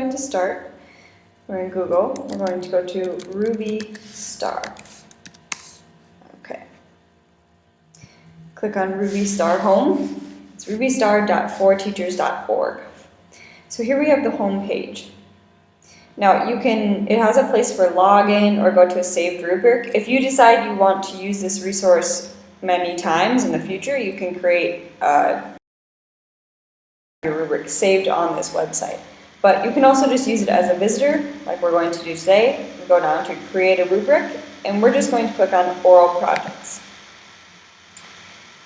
going to start. We're in Google. We're going to go to Rubistar. Okay. Click on Rubistar Home. It's rubistar.forteachers.org. So here we have the home page. Now it has a place for login or go to a saved rubric. If you decide you want to use this resource many times in the future, you can create your rubric saved on this website. But you can also just use it as a visitor, like we're going to do today. We go down to create a rubric, and we're just going to click on oral projects.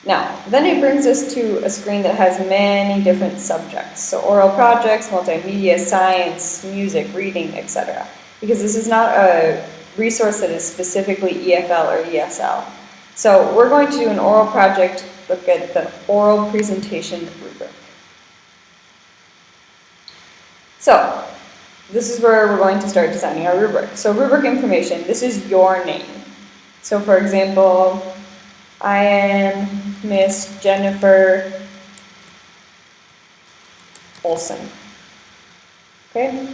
Now, then it brings us to a screen that has many different subjects. So oral projects, multimedia, science, music, reading, etc. Because this is not a resource that is specifically EFL or ESL. So we're going to do an oral project, look at the oral presentation rubric. So this is where we're going to start designing our rubric. So rubric information, this is your name. So for example, I am Miss Jennifer Olson. Okay?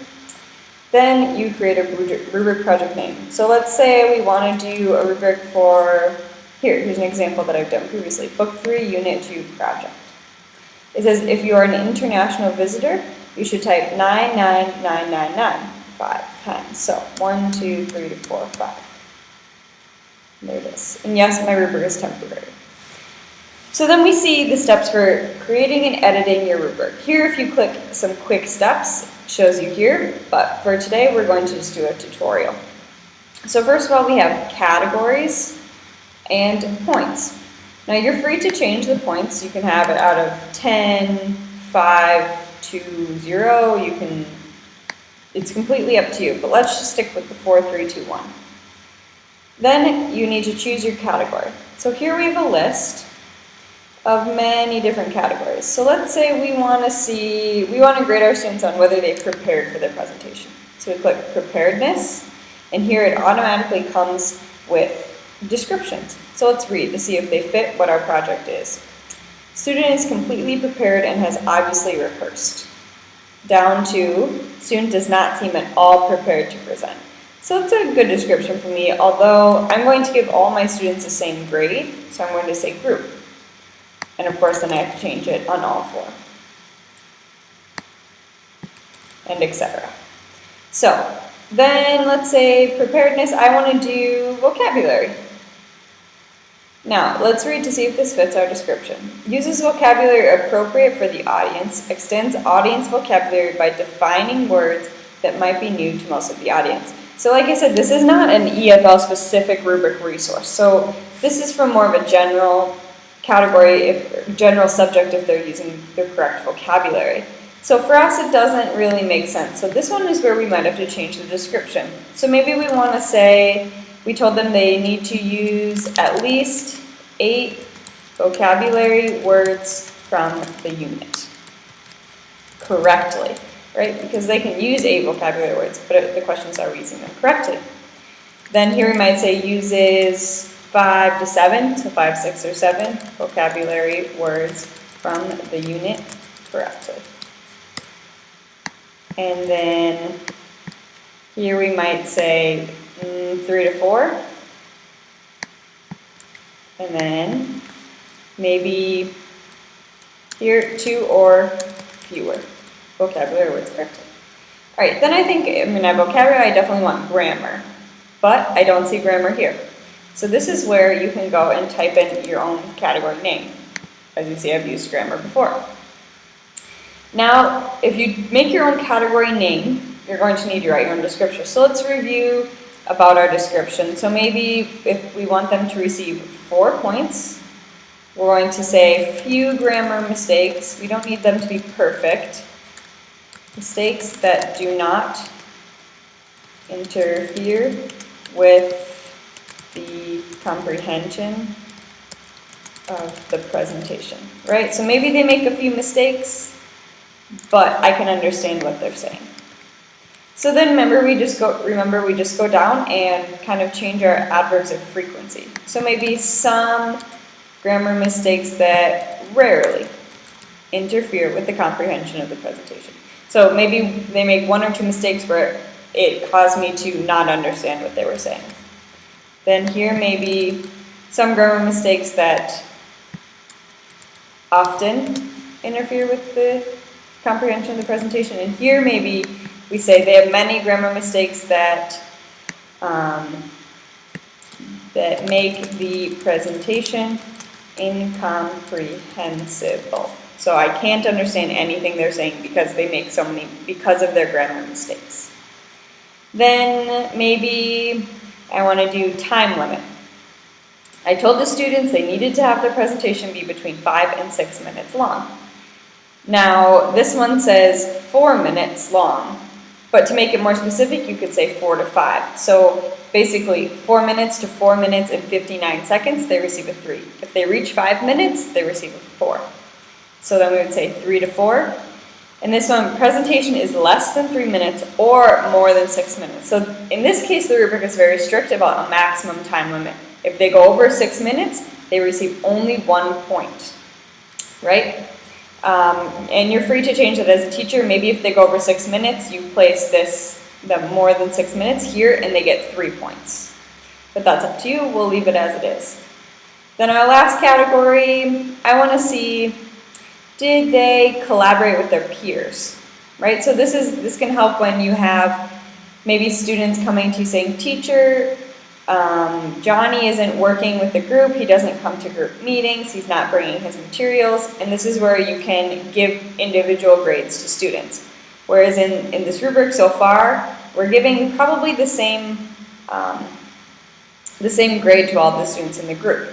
Then you create a rubric project name. So let's say we want to do a rubric for, here's an example that I've done previously, Book 3, Unit 2 project. It says if you are an international visitor, you should type 99999 5 times. So 1, 2, 3, 4, 5. There it is. And yes, my rubric is temporary. So then we see the steps for creating and editing your rubric. Here, if you click some quick steps, it shows you here. But for today, we're going to just do a tutorial. So first of all, we have categories and points. Now you're free to change the points. You can have it out of 10, 5, 2, 0. It's completely up to you. But let's just stick with the 4, 3, 2, 1. Then you need to choose your category. So here we have a list of many different categories. So let's say we want to grade our students on whether they prepared for their presentation. So we click preparedness, and here it automatically comes with descriptions. So let's read to see if they fit what our project is. Student is completely prepared and has obviously rehearsed. Down to student does not seem at all prepared to present. So it's a good description for me, although I'm going to give all my students the same grade, so I'm going to say group. And of course, then I have to change it on all 4. And etc. So then let's say preparedness, I want to do vocabulary. Now, let's read to see if this fits our description. Uses vocabulary appropriate for the audience, extends audience vocabulary by defining words that might be new to most of the audience. So like I said, this is not an EFL specific rubric resource. So this is from more of a general category, general subject if they're using the correct vocabulary. So for us, it doesn't really make sense. So this one is where we might have to change the description. So maybe we want to say, we told them they need to use at least 8 vocabulary words from the unit correctly. Right? Because they can use 8 vocabulary words, but the question is, are we using them correctly? Then here we might say uses 5 to 7, so 5, 6, or 7 vocabulary words from the unit correctly. And then here we might say 3 to 4. And then maybe here 2 or fewer vocabulary words correctly. All right, then I think I'm going to have vocabulary. I definitely want grammar, but I don't see grammar here. So this is where you can go and type in your own category name. As you see, I've used grammar before. Now, if you make your own category name, you're going to need to write your own description. So let's review about our description. So maybe if we want them to receive 4 points, we're going to say few grammar mistakes. We don't need them to be perfect. Mistakes that do not interfere with the comprehension of the presentation, right? So maybe they make a few mistakes, but I can understand what they're saying. So then remember we just go down and kind of change our adverbs of frequency. So maybe some grammar mistakes that rarely interfere with the comprehension of the presentation. So maybe they make 1 or 2 mistakes where it caused me to not understand what they were saying. Then here maybe some grammar mistakes that often interfere with the comprehension of the presentation. And here maybe we say they have many grammar mistakes that that make the presentation incomprehensible. So I can't understand anything they're saying because they make because of their grammar mistakes. Then maybe I want to do time limit. I told the students they needed to have their presentation be between 5 and 6 minutes long. Now, this one says 4 minutes long, but to make it more specific, you could say 4 to 5. So basically, 4 minutes to 4 minutes and 59 seconds, they receive a 3. If they reach 5 minutes, they receive a 4. So then we would say 3 to 4. And this one, presentation is less than 3 minutes or more than 6 minutes. So in this case, the rubric is very strict about a maximum time limit. If they go over 6 minutes, they receive only 1 point, right? And you're free to change that as a teacher. Maybe if they go over 6 minutes, you place the more than 6 minutes here and they get 3 points. But that's up to you. We'll leave it as it is. Then our last category, I want to see, did they collaborate with their peers, right? So this can help when you have maybe students coming to you saying, teacher, Johnny isn't working with the group, he doesn't come to group meetings, he's not bringing his materials, and this is where you can give individual grades to students. Whereas in this rubric so far, we're giving probably the same grade to all the students in the group.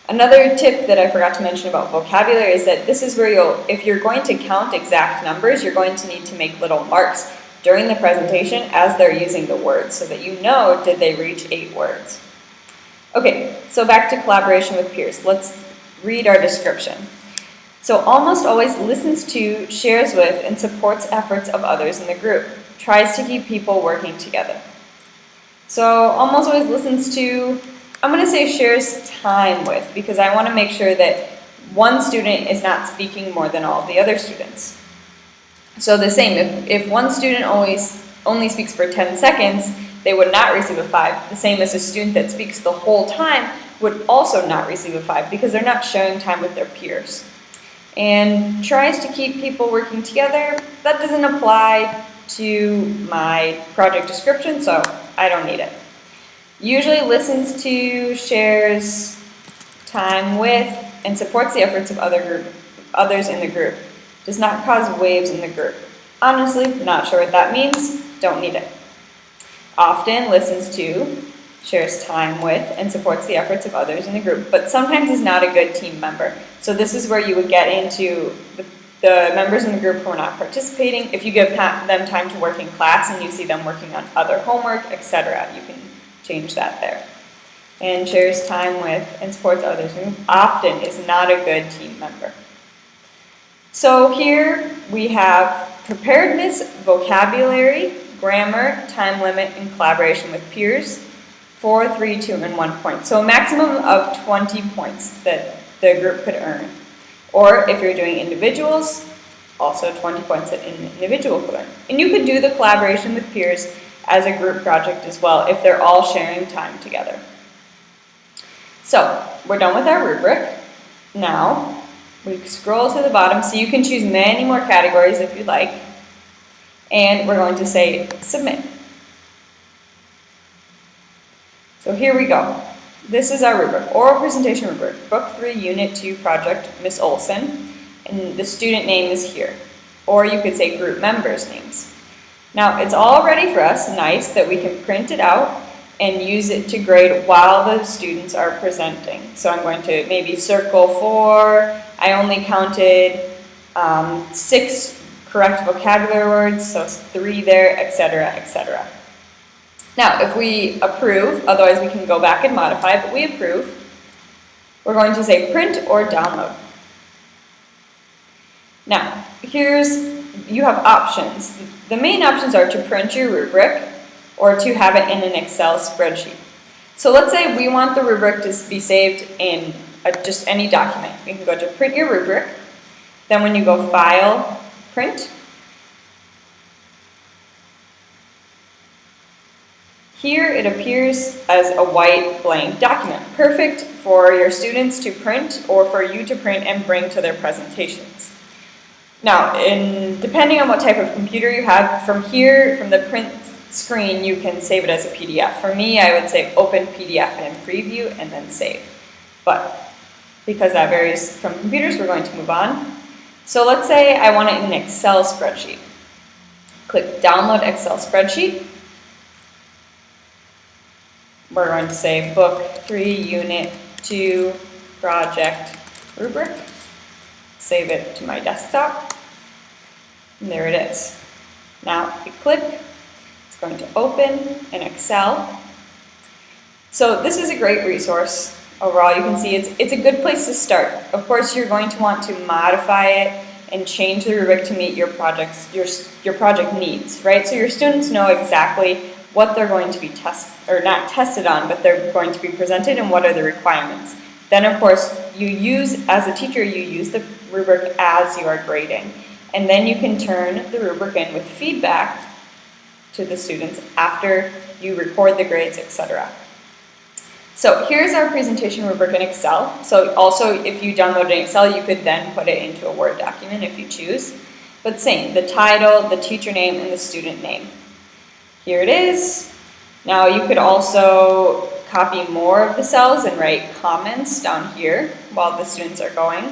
Another tip that I forgot to mention about vocabulary is that this is where if you're going to count exact numbers, you're going to need to make little marks during the presentation as they're using the words so that you know, did they reach 8 words? Okay, so back to collaboration with peers. Let's read our description. So almost always listens to, shares with, and supports efforts of others in the group. Tries to keep people working together. So almost always listens to, I'm going to say shares time with, because I want to make sure that one student is not speaking more than all the other students. So the same, if one student only speaks for 10 seconds, they would not receive a 5. The same as a student that speaks the whole time would also not receive a 5 because they're not sharing time with their peers. And tries to keep people working together, that doesn't apply to my project description, so I don't need it. Usually listens to, shares time with, and supports the efforts of others in the group. Does not cause waves in the group. Honestly, not sure what that means, don't need it. Often listens to, shares time with, and supports the efforts of others in the group, but sometimes is not a good team member. So this is where you would get into the members in the group who are not participating. If you give them time to work in class and you see them working on other homework, etc., you can change that there. And shares time with and supports others in the group. Often is not a good team member. So here we have preparedness, vocabulary, grammar, time limit, and collaboration with peers. 4, 3, 2, and 1 point. So a maximum of 20 points that the group could earn. Or if you're doing individuals, also 20 points that an individual could earn. And you could do the collaboration with peers as a group project as well if they're all sharing time together. So we're done with our rubric. Now we scroll to the bottom, so you can choose many more categories if you'd like. And we're going to say submit. So here we go. This is our rubric, oral presentation rubric, Book 3, Unit 2 project, Miss Olson, and the student name is here. Or you could say group members' names. Now it's all ready for us, nice, that we can print it out and use it to grade while the students are presenting. So I'm going to maybe circle 4, I only counted 6 correct vocabulary words, so 3 there, etc., etc. Now, if we approve, otherwise we can go back and modify, but we approve, we're going to say print or download. Now, you have options. The main options are to print your rubric or to have it in an Excel spreadsheet. So let's say we want the rubric to be saved in just any document. You can go to print your rubric, then when you go File, Print, Here it appears as a white blank document, perfect for your students to print or for you to print and bring to their presentations. Now, depending on what type of computer you have, from here, from the print screen, you can save it as a PDF. For me, I would say open PDF and preview and then save. But because that varies from computers, we're going to move on. So let's say I want it in an Excel spreadsheet. Click Download Excel Spreadsheet. We're going to say Book 3, Unit 2, Project, Rubric. Save it to my desktop. And there it is. Now, if you click, it's going to open in Excel. So this is a great resource. Overall, you can see it's a good place to start. Of course, you're going to want to modify it and change the rubric to meet your project needs, right? So your students know exactly what they're going to be not tested on, but they're going to be presented and what are the requirements. Then, of course, as a teacher, you use the rubric as you are grading. And then you can turn the rubric in with feedback to the students after you record the grades, etc. So here's our presentation rubric in Excel. So also, if you download it in Excel, you could then put it into a Word document if you choose. But same, the title, the teacher name, and the student name. Here it is. Now you could also copy more of the cells and write comments down here while the students are going.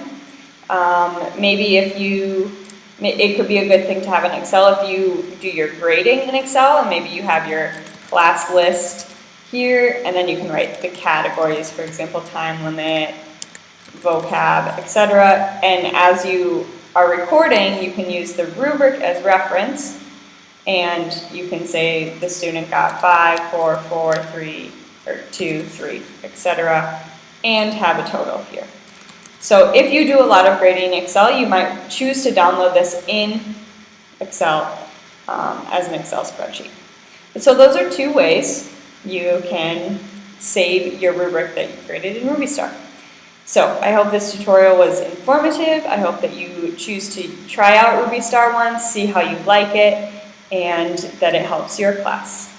Maybe it could be a good thing to have in Excel if you do your grading in Excel, and maybe you have your class list here, and then you can write the categories, for example, time limit, vocab, etc. And as you are recording, you can use the rubric as reference, and you can say the student got 5, 4, 4, 3, or 2, 3, etc., and have a total here. So if you do a lot of grading in Excel, you might choose to download this in Excel as an Excel spreadsheet. So those are two ways you can save your rubric that you created in Rubistar. So I hope this tutorial was informative. I hope that you choose to try out Rubistar once, see how you like it, and that it helps your class.